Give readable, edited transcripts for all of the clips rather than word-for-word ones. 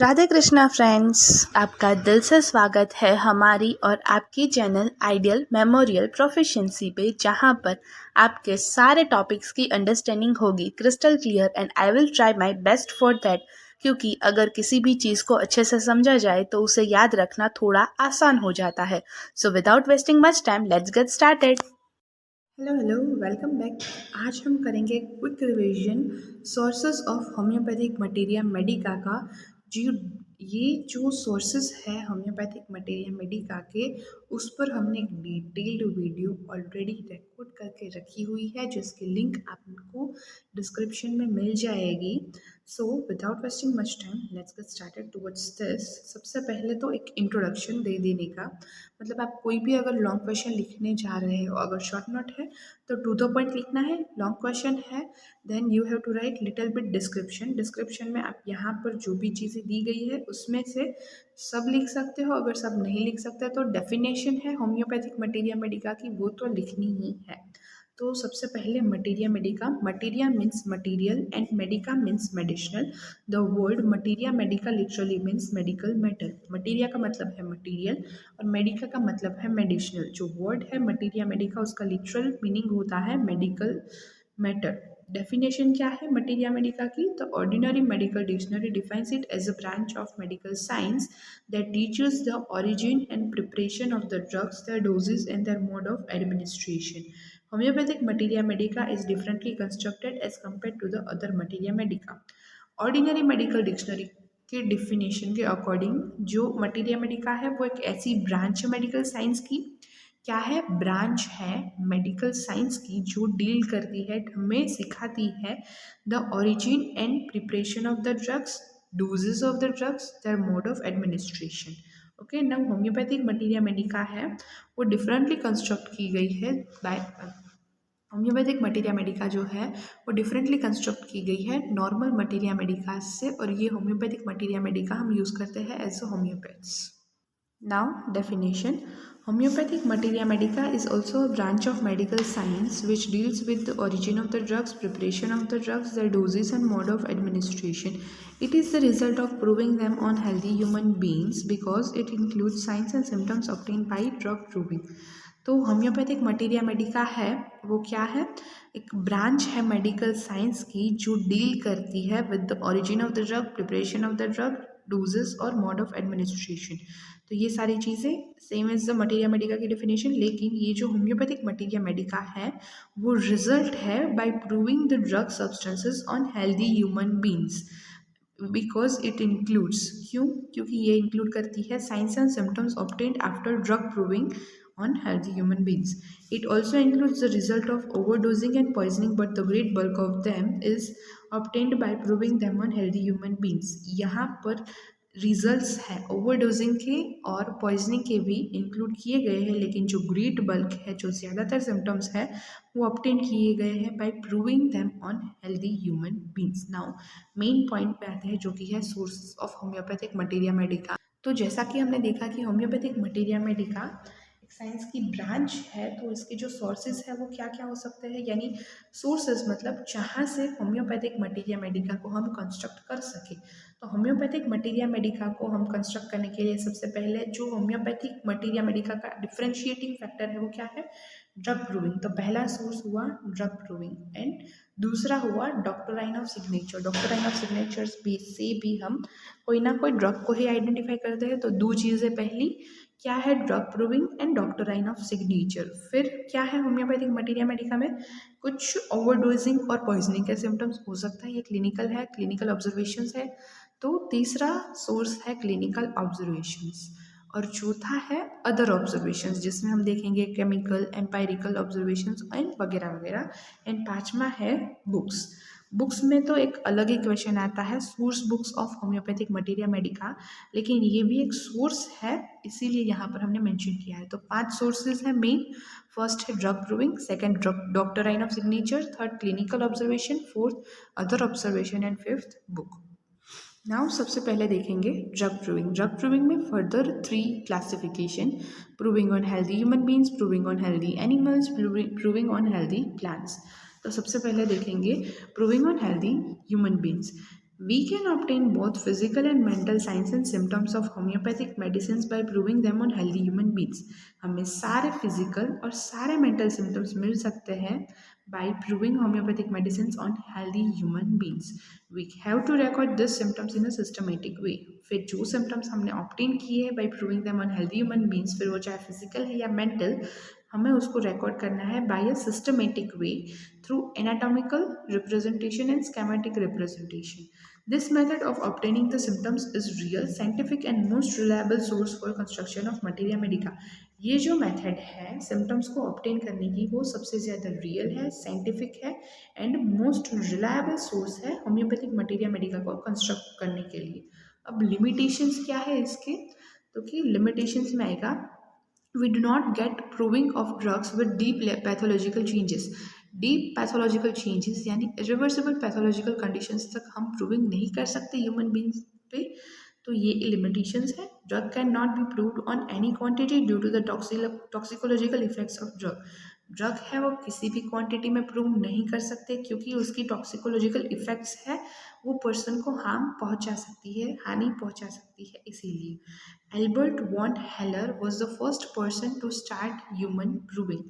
Radhe Krishna friends, आपका दिल से स्वागत है हमारी और आपकी चैनल आइडियल मेमोरियल प्रोफिशिएंसी पे, जहां पर आपके सारे टॉपिक्स की अंडरस्टैंडिंग होगी crystal clear and I will try my best for that. क्योंकि अगर किसी भी चीज़ को अच्छे से समझा जाए तो उसे याद रखना थोड़ा आसान हो जाता है। So without wasting much time, let's get started. Hello, welcome back. आज हम करेंगे quick revision sources of homeopathic materia Medica का। जो ये जो सोर्सेस है होम्योपैथिक मटेरिया मेडिका के, उस पर हमने एक डिटेल्ड वीडियो ऑलरेडी रिकॉर्ड करके रखी हुई है, जिसकी लिंक आपको डिस्क्रिप्शन में मिल जाएगी। So without wasting much time, let's get started towards this. सबसे पहले तो एक इंट्रोडक्शन दे देने का मतलब, आप कोई भी अगर लॉन्ग क्वेश्चन लिखने जा रहे हो, अगर शॉर्ट नोट है तो टू द पॉइंट लिखना है। लॉन्ग क्वेश्चन है then you have to write little bit description. Description में आप यहाँ पर जो भी चीज़ें दी गई है उसमें से सब लिख सकते हो। अगर सब नहीं लिख सकते तो डेफिनेशन है होम्योपैथिक मटेरिया मेडिका की, वो तो लिखनी ही है। तो सबसे पहले materia Medica. Materia means material and Medica means medicinal. The word materia Medica literally means medical metal. Materia का मतलब है मटेरियल और मेडिका का मतलब है मेडिसिनल। जो वर्ड है मटेरिया मेडिका, उसका लिटरल मीनिंग होता है मेडिकल मैटर। डेफिनेशन क्या है मटेरिया मेडिका की? The ordinary medical dictionary defines it as a branch of medical science that teaches the origin and preparation of the drugs, their doses and their mode of administration. Homeopathic materia medica is differently constructed as compared to the other materia medica. Ordinary medical dictionary के definition के according जो materia medica है वो एक ऐसी branch है medical science की। क्या है? ब्रांच है मेडिकल साइंस की जो डील करती है, हमें सिखाती है the origin and preparation of the drugs, doses of the drugs, their mode of administration. Okay, now homeopathic materia medica है वो डिफरेंटली कंस्ट्रक्ट की गई है बाय होम्योपैथिक मटेरिया मेडिका जो है वो डिफरेंटली कंस्ट्रक्ट की गई है नॉर्मल मटेरिया मेडिका से, और ये होम्योपैथिक मटेरिया मेडिका हम यूज़ करते हैं as a homeopaths. Now, definition. Homeopathic materia medica is also a branch of medical science which deals with the origin of the drugs, preparation of the drugs, their doses and mode of administration. It is the result of proving them on healthy human beings because it includes signs and symptoms obtained by drug proving. तो homeopathic materia medica है वो क्या है? एक branch है medical science की जो deal करती है with the origin of the drug, preparation of the drug, doses और मोड ऑफ एडमिनिस्ट्रेशन। तो ये सारी चीज़ें same as the materia medica की डेफिनेशन, लेकिन ये जो होम्योपैथिक मटेरिया मेडिका है वो रिजल्ट है by proving the drug substances on healthy human beings because it includes. क्यों? क्योंकि ये इंक्लूड करती है science and symptoms obtained after drug proving on healthy human beings. It also includes the result of overdosing and poisoning, but the great bulk of them is obtained by proving them on healthy human beings. यहाँ पर results हैं overdosing के और poisoning के भी include किए गए हैं, लेकिन जो ग्रेट बल्क है, जो ज़्यादातर सिम्टम्स है, वो ऑब्टेन किए गए हैं by proving them on healthy human beings. Now main point पे आते हैं जो कि है source of homeopathic materia medica. तो जैसा कि हमने देखा कि होम्योपैथिक मटेरिया मेडिका साइंस की ब्रांच है, तो इसके जो सोर्सेज है वो क्या क्या हो सकते हैं, यानी सोर्सेज मतलब जहाँ से होम्योपैथिक मटेरिया मेडिका को हम कंस्ट्रक्ट कर सके। तो होम्योपैथिक मटेरिया मेडिका को हम कंस्ट्रक्ट करने के लिए सबसे पहले जो होम्योपैथिक मटेरिया मेडिका का डिफरेंशिएटिंग फैक्टर है वो क्या है? Drug proving. तो पहला सोर्स हुआ ड्रग प्रूविंग एंड दूसरा हुआ doctrine of signature. Doctrine of signatures भी से भी हम कोई ना कोई ड्रग को ही आइडेंटिफाई करते हैं। तो दो चीज़ें, पहली क्या है? Drug proving and doctrine of signature. फिर क्या है होम्योपैथिक मटेरिया मेडिका में? कुछ ओवरडोजिंग और पॉइजनिंग के सिम्टम्स हो सकता है, ये क्लिनिकल है, क्लिनिकल ऑब्जर्वेशंस है। तो तीसरा सोर्स है क्लिनिकल ऑब्जर्वेशंस और चौथा है अदर ऑब्जर्वेशंस, जिसमें हम देखेंगे केमिकल, एम्पायरिकल ऑब्जर्वेशंस एंड वगैरह वगैरह। एंड पांचवा है बुक्स। बुक्स में तो एक अलग ही क्वेश्चन आता है, source books of homeopathic materia Medica, लेकिन ये भी एक सोर्स है, इसीलिए यहाँ पर हमने मेंशन किया है। तो 5 सोर्सेज हैं मेन। फर्स्ट है drug proving, second doctrine of signature, third clinical observation, fourth other observation and fifth book. Now सबसे पहले देखेंगे ड्रग प्रूविंग। ड्रग प्रूविंग में further 3 classification: proving on healthy human beings, proving on healthy animals, proving on healthy plants. तो सबसे पहले देखेंगे proving on healthy human beings. We can obtain both physical and mental signs and symptoms of homeopathic medicines by proving them on healthy human beings. हमें सारे physical और सारे mental symptoms मिल सकते हैं by proving homeopathic medicines on healthy human beings. We have to record these symptoms in a systematic way. फिर जो symptoms हमने obtain किए हैं by proving them on healthy human beings, फिर वो चाहे physical है या mental, हमें उसको record करना है by a systematic way through anatomical representation and schematic representation. This method of obtaining the symptoms is real, scientific and most reliable source for construction of materia medica. ये जो method है symptoms को obtain करने की वो सबसे ज़्यादा real है, साइंटिफिक है एंड मोस्ट रिलायबल सोर्स है होम्योपैथिक मटेरिया मेडिका को कंस्ट्रक्ट करने के लिए. अब लिमिटेशंस क्या है इसके, तो कि लिमिटेशंस में आएगा we do not get proving of drugs with deep pathological changes. Deep pathological changes यानी इरिवर्सिबल पैथोलॉजिकल कंडीशंस तक हम प्रूविंग नहीं कर सकते ह्यूमन बींग्स पे, तो ये लिमिटेशंस है. Drug can not be proved on any quantity due to the toxicological effects of drug. Drug है वो किसी भी क्वांटिटी में प्रूव नहीं कर सकते क्योंकि उसकी टॉक्सिकोलॉजिकल इफेक्ट्स है, वो पर्सन को हार्म पहुंचा सकती है, हानि पहुंचा सकती है. इसीलिए Albert von Haller was the first person to start human proving.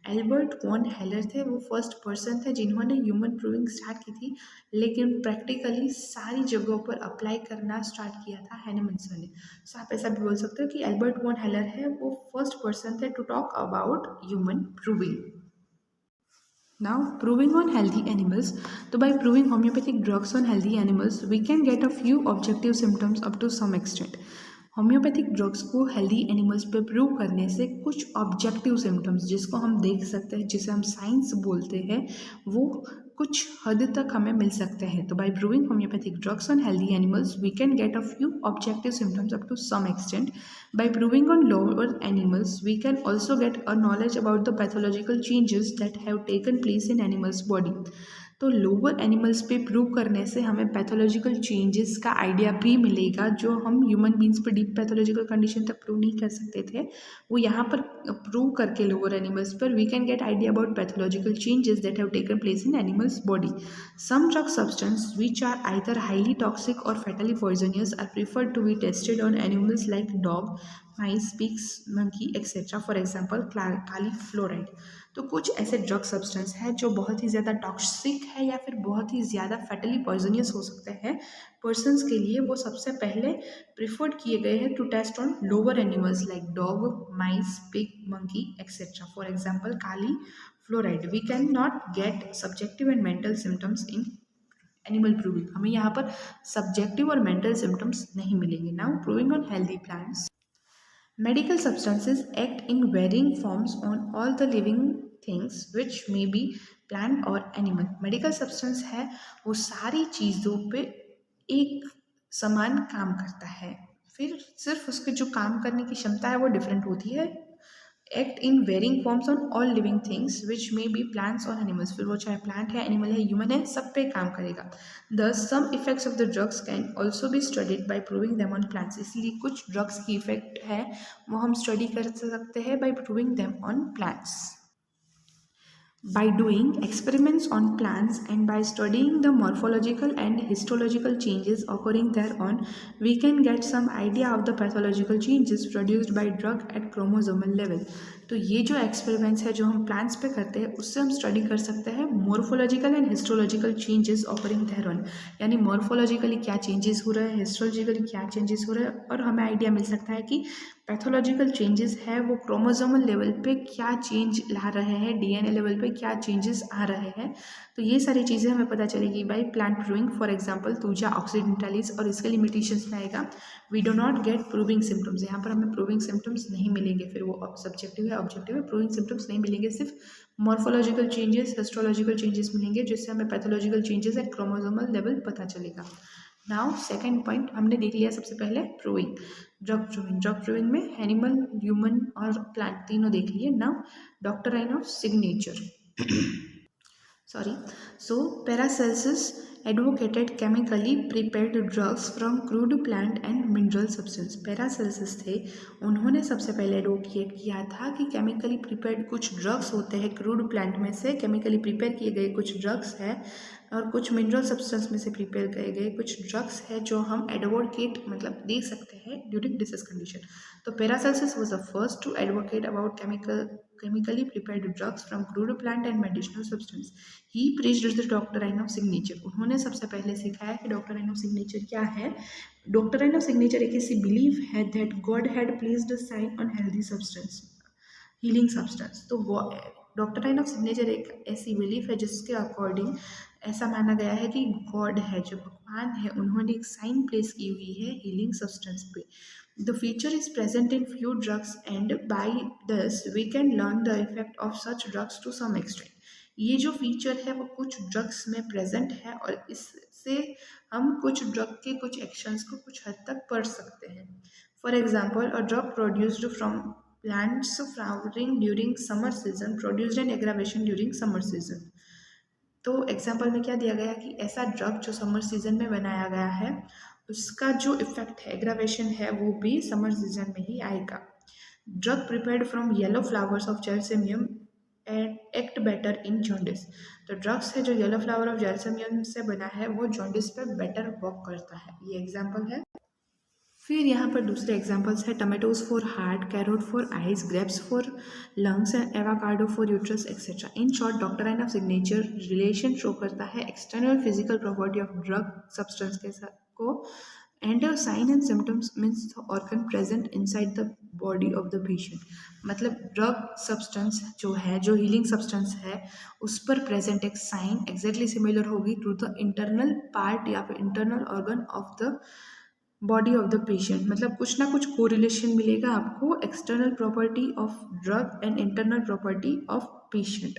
Albert von Haller थे वो फर्स्ट पर्सन थे जिन्होंने ह्यूमन प्रूविंग स्टार्ट की थी, लेकिन प्रैक्टिकली सारी जगहों पर अप्लाई करना स्टार्ट किया था हैनिमन्सन ने. सो आप ऐसा भी बोल सकते हो कि एल्बर्ट वॉन हेलर है वो फर्स्ट पर्सन थे to talk about human proving. Now, proving on healthy animals. So, by proving homeopathic drugs on healthy animals, we can get a few objective symptoms up to some extent. Homeopathic drugs को healthy animals पे prove करने से कुछ objective symptoms जिसको हम देख सकते हैं, जिसे हम साइंस बोलते हैं, वो कुछ हद तक हमें मिल सकते हैं. तो by proving homeopathic drugs on healthy animals we can get a few objective symptoms up to some extent. By proving on lower animals we can also get a knowledge about the pathological changes that have taken place in animals body. तो lower animals पे prove करने से हमें pathological changes का idea भी मिलेगा जो हम ह्यूमन बींग्स पर डीप पैथोलॉजिकल कंडीशन तक प्रूव नहीं कर सकते थे. वो यहाँ पर प्रूव करके लोअर एनिमल्स पर we can get idea about pathological changes that have taken place in animals body. Some drug substance which are either highly toxic और fatally poisonous are preferred to be tested on animals like dog, mice, pigs, monkey etcetera. For example Kali fluoride. तो कुछ ऐसे drug substance है जो बहुत ही ज़्यादा toxic है या फिर बहुत ही ज़्यादा फैटली पॉइजनियस हो सकते हैं पर्सनस के लिए. वो सबसे पहले प्रिफर्ड किए गए हैं to test on lower animals like dog, mice, pig, monkey etcetera. For example Kali fluoride. We can not get subjective and mental symptoms in animal proving. हमें यहाँ पर सब्जेक्टिव और मेंटल सिम्टम्स नहीं मिलेंगे. Now proving on healthy plants. Medical substances act in varying forms on all the living things which may be plant or animal. Medical substance है वो सारी चीज़ों पे एक समान काम करता है, फिर सिर्फ उसके जो काम करने की क्षमता है वो डिफरेंट होती है. Act in varying forms on all living things which may be plants और एनिमल्स. फिर वो चाहे प्लांट है, एनिमल है, ह्यूमन है, सब पे काम करेगा. Thus, some effects of the drugs can also be studied by proving them on plants. इसलिए कुछ ड्रग्स की इफेक्ट है वो हम स्टडी कर सकते हैं by proving them on plants. By doing experiments on plants and by studying the morphological and histological changes occurring thereon, we can get some idea of the pathological changes produced by drug at chromosomal level. तो ये जो experiments है जो हम plants पे करते हैं उससे हम स्टडी कर सकते हैं morphological and histological changes occurring thereon. यानी मॉर्फोलॉजिकली क्या चेंजेस हो रहा है, हिस्टोलॉजिकली क्या चेंजेस हो रहा है, और हमें आइडिया मिल सकता है कि पैथोलॉजिकल चेंजेस है वो क्रोमोसोमल लेवल पे क्या चेंज ला रहे हैं, डीएनए लेवल पे क्या चेंजेस आ रहे हैं. तो ये सारी चीज़ें हमें पता चलेगी by plant proving. For example thuja occidentalis. और इसके लिमिटेशंस में आएगा we do not get proving symptoms. यहाँ पर हमें प्रूविंग सिम्टम्स नहीं मिलेंगे, फिर वो सब्जेक्टिव है, ऑब्जेक्टिव है. प्रूविंग सिम्टम्स नहीं मिलेंगे, सिर्फ मॉर्फोलॉजिकल चेंजेस, हिस्टोलॉजिकल चेंजेस मिलेंगे जिससे हमें pathological changes at chromosomal level पता चलेगा. नाउ सेकेंड पॉइंट हमने देख लिया सबसे पहले proving, drug proving. Drug proving में एनिमल, ह्यूमन और प्लांट तीनों देख लिए. Now doctrine of signature. So Paracelsus advocated chemically prepared drugs from crude plant and mineral substance. Paracelsus थे, उन्होंने सबसे पहले एडवोकेट किया था कि केमिकली प्रिपेयर्ड कुछ ड्रग्स होते हैं क्रूड प्लांट में से, केमिकली प्रिपेयर किए गए कुछ ड्रग्स है और कुछ मिनरल सब्सटेंस में से प्रिपेयर किए गए कुछ ड्रग्स है जो हम एडवोकेट मतलब दे सकते हैं ड्यूरिंग डिसीज कंडीशन। तो Paracelsus was the first to advocate about chemically prepared drugs from crude plant and medicinal substance. He preached the doctrine of signature. उन्होंने सबसे पहले सिखाया कि डॉक्ट्राइन ऑफ सिग्नेचर क्या है। डॉक्ट्राइन ऑफ सिग्नेचर एक ऐसी बिलीफ है that God had placed a sign on healthy substance healing substance. तो वो डॉक्ट्राइन ऑफ सिग्नेचर एक ऐसी बिलीफ है जिसके अकॉर्डिंग ऐसा माना गया है कि गॉड है जो भगवान है उन्होंने एक साइन प्लेस की हुई है हीलिंग सब्सटेंस पे। The feature is present in few drugs and by this we can learn the effect of such drugs to some extent. ये जो फीचर है वो कुछ ड्रग्स में प्रेजेंट है और इससे हम कुछ ड्रग के कुछ एक्शंस को कुछ हद तक पढ़ सकते हैं। For example a drug produced from plants flowering during summer season produced an aggravation during summer season। तो एग्जाम्पल में क्या दिया गया कि ऐसा ड्रग जो समर सीजन में बनाया गया है उसका जो इफेक्ट है एग्रावेशन है वो भी समर सीजन में ही आएगा। Drug prepared from yellow flowers of gelsemium act better in jaundice. तो ड्रग्स है जो येलो फ्लावर ऑफ जेरसेमियम से बना है वो जॉन्डिस पे बेटर वर्क करता है। ये एग्जाम्पल है। फिर यहाँ पर दूसरे एग्जाम्पल्स है tomatoes for heart, carrot for eyes, grapes for lungs and avocado for uterus etcetera. In short doctrine of signature relation show करता है external physical property of drug substance के साथ को and sign and symptoms means the organ present inside the body of the patient. मतलब drug substance जो है जो healing substance है उस पर प्रेजेंट एक साइन एग्जैक्टली सिमिलर होगी टू द इंटरनल पार्ट या फिर internal organ of the body of the patient. मतलब कुछ ना कुछ कोरिलेशन मिलेगा आपको external property of drug and internal property of patient.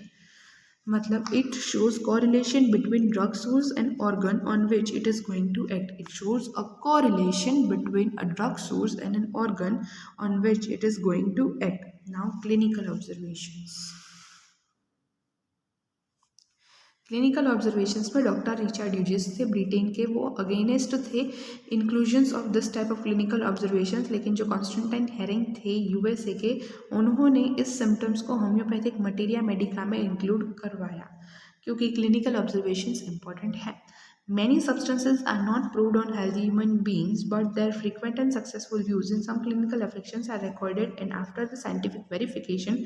मतलब it shows correlation between drug source and organ on which it is going to act. It shows a correlation between a drug source and an organ on which it is going to act. Now clinical observations. Clinical observations में doctor Richard Hughes थे Britain के, वो against थे inclusions of this type of clinical observations. लेकिन जो Constantine herring थे USA के उन्होंने इस सिम्टम्स को होम्योपैथिक मटेरिया मेडिका में इंक्लूड करवाया क्योंकि क्लिनिकल ऑब्जर्वेशंस इंपॉर्टेंट है। Many substances are not proved on healthy human beings, but their frequent and successful use in some clinical affections are recorded, and after the scientific verification,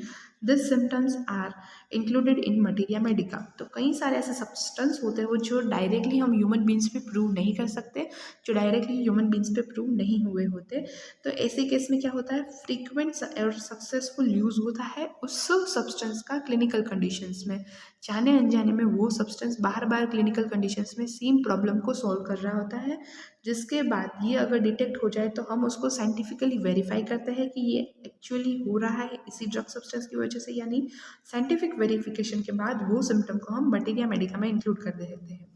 these symptoms are included in materia medica। तो कई सारे ऐसे substance होते हैं वो जो directly हम human beings पे प्रूव नहीं कर सकते, जो डायरेक्टली ह्यूमन बींग्स पे प्रूव नहीं हुए होते। तो ऐसे केस में क्या होता है फ्रीक्वेंट और सक्सेसफुल यूज़ होता है उस सब्सटेंस का क्लिनिकल कंडीशंस में। जाने अनजाने में वो सब्सटेंस बार बार क्लिनिकल कंडीशंस में सेम प्रॉब्लम को सॉल्व कर रहा होता है, जिसके बाद ये अगर डिटेक्ट हो जाए तो हम उसको साइंटिफिकली वेरीफाई करते हैं कि ये एक्चुअली हो रहा है इसी ड्रग सब्सटेंस की वजह से या नहीं। साइंटिफिक वेरिफिकेशन के बाद वो सिम्टम को हम मटेरिया मेडिका में इंक्लूड कर देते हैं।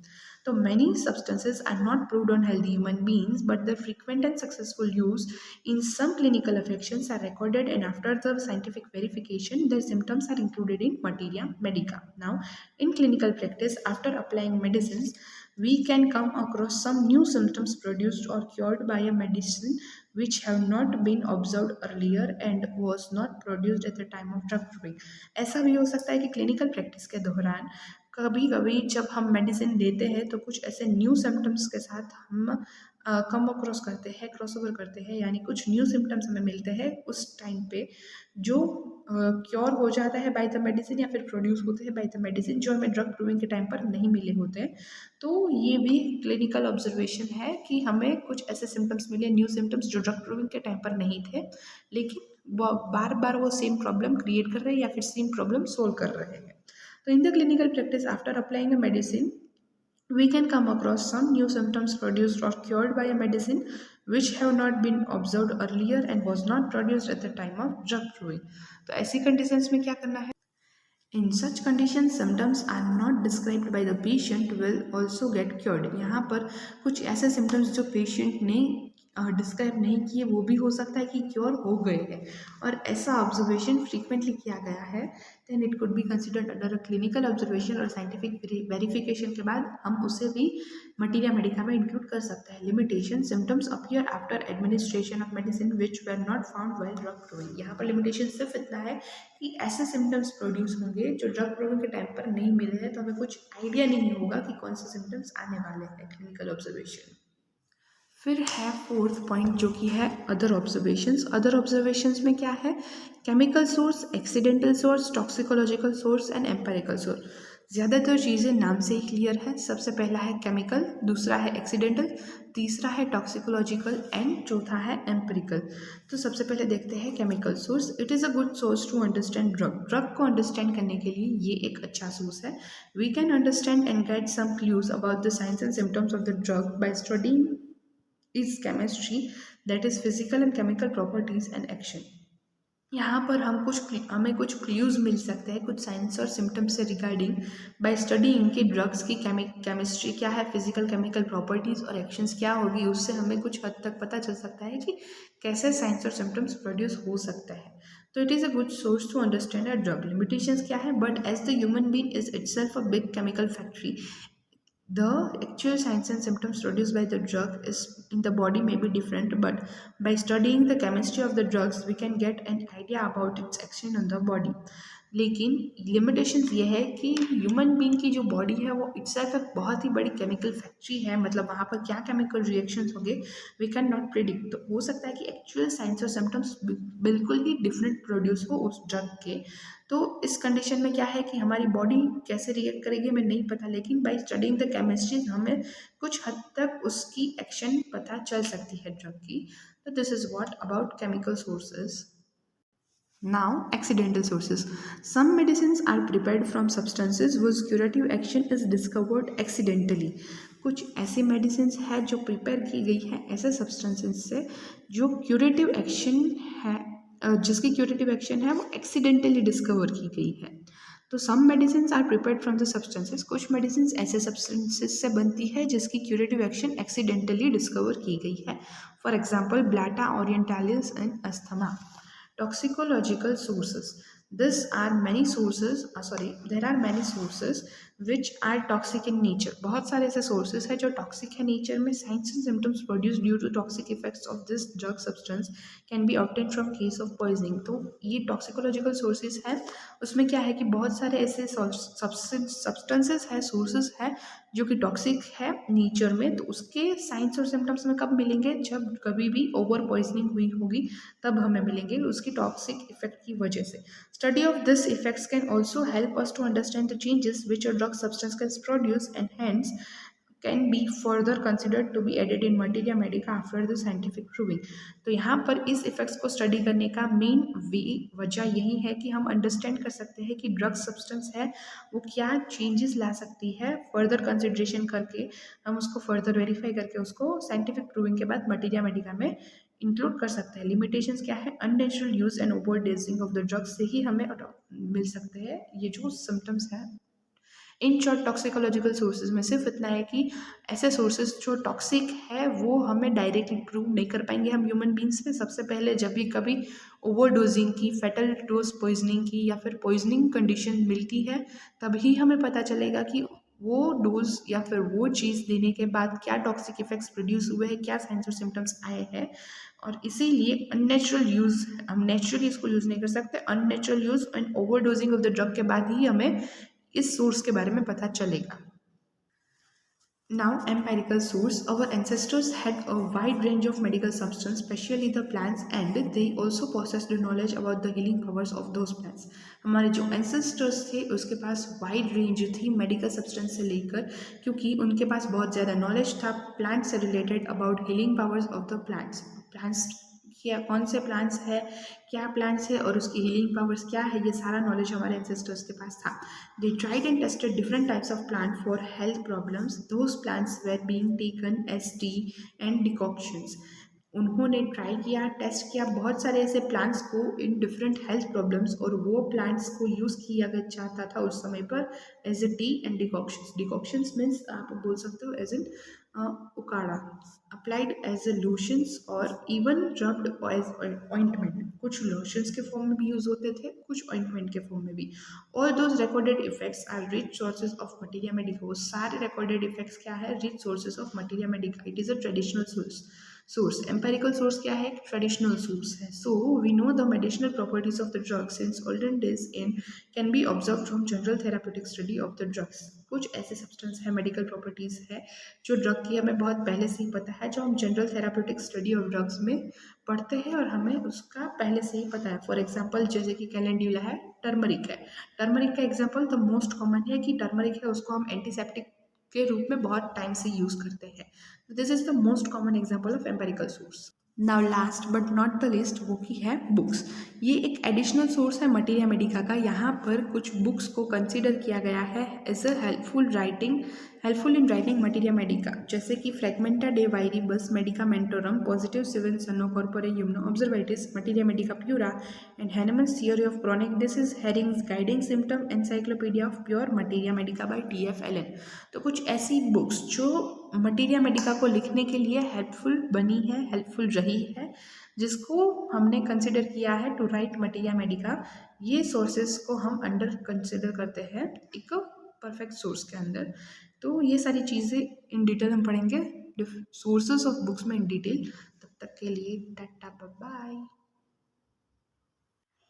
तो many substances are not proved on healthy human beings, but their frequent and successful use in some clinical affections are recorded, and after the scientific verification, their symptoms are included in materia medica। Now, in clinical practice, after applying medicines, we can come across some new symptoms produced or cured by a medicine which have not been observed earlier and was not produced at the time of drug dosing। ऐसा भी हो सकता है कि clinical practice के दौरान कभी कभी जब हम मेडिसिन देते हैं तो कुछ ऐसे न्यू सिम्टम्स के साथ हम कम अक्रॉस करते हैं, क्रॉसओवर करते हैं, यानी कुछ न्यू सिम्टम्स हमें मिलते हैं उस टाइम पे जो क्योर हो जाता है बाय द मेडिसिन या फिर प्रोड्यूस होते हैं बाय द मेडिसिन जो हमें ड्रग प्रूविंग के टाइम पर नहीं मिले होते हैं। तो ये भी क्लिनिकल ऑब्जर्वेशन है कि हमें कुछ ऐसे सिम्टम्स मिले न्यू सिम्टम्स जो ड्रग प्रूविंग के टाइम पर नहीं थे, लेकिन बार बार वो सेम प्रॉब्लम क्रिएट कर रहे हैं या फिर सेम प्रॉब्लम सोल्व कर रहे हैं। So in the clinical practice, after applying a medicine, we can come across some new symptoms produced or cured by a medicine which have not been observed earlier and was not produced at the time of drug dosing। तो ऐसी conditions में क्या करना है? In such conditions, symptoms are not described by the patient will also get cured। यहाँ पर कुछ ऐसे symptoms जो patient ने डिस्क्राइब नहीं किए, वो भी हो सकता है कि क्योर हो गए हैं, और ऐसा ऑब्जर्वेशन फ्रीक्वेंटली किया गया है, then it could be considered under a clinical observation और साइंटिफिक वेरिफिकेशन के बाद हम उसे भी मटीरिया मेडिका में इंक्लूड कर सकते हैं। Limitation, symptoms appear after administration of medicine which were not found while drug proving. यहाँ पर लिमिटेशन सिर्फ इतना है कि ऐसे सिम्टम्स प्रोड्यूस होंगे जो ड्रग प्रूविंग के टाइम पर नहीं मिले हैं, तो हमें कुछ आइडिया नहीं होगा कि कौन से सिम्टम्स आने वाले हैं क्लिनिकल ऑब्जर्वेशन। फिर है फोर्थ पॉइंट जो कि है अदर ऑब्जर्वेशंस। अदर ऑब्जर्वेशंस में क्या है? Chemical source, accidental source, toxicological source and empirical source. ज़्यादातर चीज़ें नाम से ही क्लियर है। सबसे पहला है केमिकल, दूसरा है एक्सीडेंटल, तीसरा है टॉक्सिकोलॉजिकल एंड चौथा है एम्पेरिकल। तो सबसे पहले देखते हैं chemical source. It is a good source to understand drug. Drug को अंडरस्टैंड करने के लिए ये एक अच्छा सोर्स है। We can understand and get some clues about the science and symptoms of the drug by studying is chemistry, that is physical and chemical properties and action। यहाँ पर हमें कुछ क्लूज मिल सकते हैं कुछ साइंस और सिम्टम्स से रिगार्डिंग बाय स्टडीइंग कि ड्रग्स की केमिस्ट्री क्या है, फिजिकल केमिकल प्रॉपर्टीज और एक्शंस क्या होगी। उससे हमें कुछ हद तक पता चल सकता है कि कैसे साइंस और सिम्टम्स प्रोड्यूस हो सकता है। तो it is a good source to understand a drug. Limitations क्या है? But as the human being is itself a big chemical factory, the actual signs and symptoms produced by the drug is in the body may be different, but by studying the chemistry of the drugs we can get an idea about its action on the body। लेकिन limitations ये है कि human being की जो body है वो itself एक बहुत ही बड़ी केमिकल फैक्ट्री है, मतलब वहाँ पर क्या केमिकल रिएक्शंस होंगे वी कैन नॉट प्रिडिक्ट। तो हो सकता है कि एक्चुअल साइंस और सिम्टम्स बिल्कुल ही डिफरेंट प्रोड्यूस हो उस ड्रग के। तो इस कंडीशन में क्या है कि हमारी बॉडी कैसे रिएक्ट करेगी हमें नहीं पता, लेकिन बाई स्टडिंग द केमिस्ट्री हमें कुछ हद तक उसकी एक्शन पता चल सकती है ड्रग की। तो this is what about chemical sources. Now, accidental sources. Some medicines are prepared from substances whose curative action is discovered accidentally। कुछ ऐसी मेडिसिन है जो प्रिपेयर की गई है ऐसे सब्सटेंसेस से जो क्यूरेटिव एक्शन है, जिसकी क्यूरेटिव एक्शन है वो एक्सीडेंटली डिस्कवर की गई है। तो some medicine are prepared from the substances, कुछ मेडिसिन ऐसे सब्सटेंसेस से बनती है जिसकी क्यूरेटिव एक्शन एक्सीडेंटली डिस्कवर की गई है। For example Blatta orientalis and asthma. Toxicological sources. There are many sources which are toxic in nature। बहुत सारे ऐसे sources हैं जो toxic है nature में। Signs and symptoms produced due to toxic effects of this drug substance can be obtained from case of poisoning। तो ये toxicological sources है, उसमें क्या है कि बहुत सारे ऐसे substances है, sources है जो कि टॉक्सिक है नेचर में। तो उसके साइंस और सिम्टम्स में कब मिलेंगे? जब कभी भी ओवर पॉइजनिंग हुई होगी तब हमें मिलेंगे उसकी टॉक्सिक इफेक्ट की वजह से। Study of this effects can also help us to understand the changes which a drug substance can produce and hence can be further considered to be added in materia medica after the scientific proving. तो यहाँ पर इस effects को study करने का main वजह यही है कि हम अंडरस्टैंड कर सकते हैं कि ड्रग सब्सटेंस है वो क्या चेंजेस ला सकती है। फर्दर कंसिडरेशन करके हम उसको फर्दर वेरीफाई करके उसको साइंटिफिक प्रूविंग के बाद मटीरिया मेडिका में इंक्लूड कर सकते हैं। लिमिटेशंस क्या है? Unnatural use and overdosing of the drugs से ही हमें मिल सकते हैं ये जो सिम्टम्स हैं। इन शॉर्ट टॉक्सिकोलॉजिकल सोर्सेज में सिर्फ इतना है कि ऐसे सोर्सेज जो टॉक्सिक है वो हमें डायरेक्टली प्रूव नहीं कर पाएंगे हम ह्यूमन बींग्स पे। सबसे पहले जब भी कभी ओवरडोजिंग की, फेटल डोज पॉइजनिंग की या फिर पॉइजनिंग कंडीशन मिलती है तभी हमें पता चलेगा कि वो डोज या फिर वो चीज़ देने के बाद क्या टॉक्सिक इफेक्ट्स प्रोड्यूस हुए हैं, क्या साइंस और सिम्टम्स आए हैं। और इसीलिए अननेचुरल यूज़, हम नेचुरली इसको यूज़ नहीं कर सकते। Unnatural use and overdosing of the drug के बाद ही हमें इस सोर्स के बारे में पता चलेगा। Now, empirical source. Our ancestors had a wide range of medical substance, especially the plants, and they also possessed the knowledge about the healing powers of those plants। हमारे जो ancestors थे उसके पास wide range थी medical substance से लेकर, क्योंकि उनके पास बहुत ज़्यादा knowledge था plants से related about healing powers of the plants। plants क्या, कौन से प्लांट्स है, क्या प्लांट्स है और उसकी हीलिंग पावर्स क्या है, ये सारा नॉलेज हमारे एंसेस्टर्स के पास था। They tried and tested different types of plant for health problems. Those plants were being taken as tea and decoctions. उन्होंने ट्राई किया, टेस्ट किया बहुत सारे ऐसे प्लांट्स को इन डिफरेंट हेल्थ प्रॉब्लम्स, और वो प्लांट्स को यूज़ किया जाता था उस समय पर as a tea and decoctions. Decoctions means आप बोल सकते हो एज इन उकाड़ा, अप्लाइड एज ए लोशंस और इवन रब्ड एज ऑइंटमेंट। कुछ लोशंस के फॉर्म में भी यूज होते थे, कुछ ऑइंटमेंट के फॉर्म में भी। All those recorded effects are rich sources of materia medica. वो सारे रिकॉर्डेड इफेक्ट्स क्या है? Rich sources of materia medica. It is a traditional source. Empirical source क्या है? Traditional source है. So we know the medicinal properties of the drugs since olden days in can be observed from general therapeutic study of the drugs. कुछ ऐसे substance है, medical properties है जो drug की हमें बहुत पहले से ही पता है, जो हम general therapeutic study of drugs में पढ़ते हैं और हमें उसका पहले से ही पता है. फॉर एग्जाम्पल जैसे कि कैलेंड्यूला है, टर्मरिक है. टर्मरिक का एग्जाम्पल द मोस्ट कॉमन है कि टर्मरिक है, उसको हम एंटीसेप्टिक के रूप में बहुत टाइम से यूज करते हैं. This is the most common example of empirical source. Now last but not the list वो की है बुक्स. ये एक एडिशनल सोर्स है मटीरिया मेडिका का. यहाँ पर कुछ बुक्स को कंसीडर किया गया है as a helpful in writing materia medica, जैसे कि fragmenta de viribus medicamentorum, positivis sive in sano corpore humano observatis, materia medica pura and Hahnemann's theory of chronic disease, Hering's guiding symptom, encyclopedia of pure materia medica by TF Allen. तो कुछ ऐसी books जो materia Medica को लिखने के लिए helpful बनी है, हेल्पफुल रही है, जिसको हमने कंसिडर किया है टू राइट मटीरिया मेडिका. ये सोर्सेज को हम अंडर कंसिडर करते हैं एक परफेक्ट सोर्स के अंदर. तो ये सारी चीज़ें इन डिटेल हम पढ़ेंगे सोर्सेज ऑफ बुक्स में इन डिटेल. तब तक के लिए tata bye.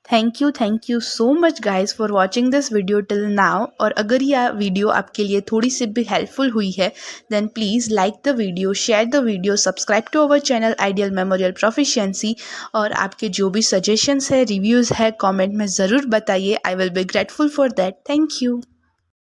Thank you so much guys for watching this video till now. और अगर यह वीडियो आपके लिए थोड़ी सी भी हेल्पफुल हुई है then please like the video, share the video, subscribe to our channel ideal memorial proficiency. और आपके जो भी सजेशंस है, रिव्यूज़ है, कमेंट में ज़रूर बताइए. I will be grateful for that. Thank you.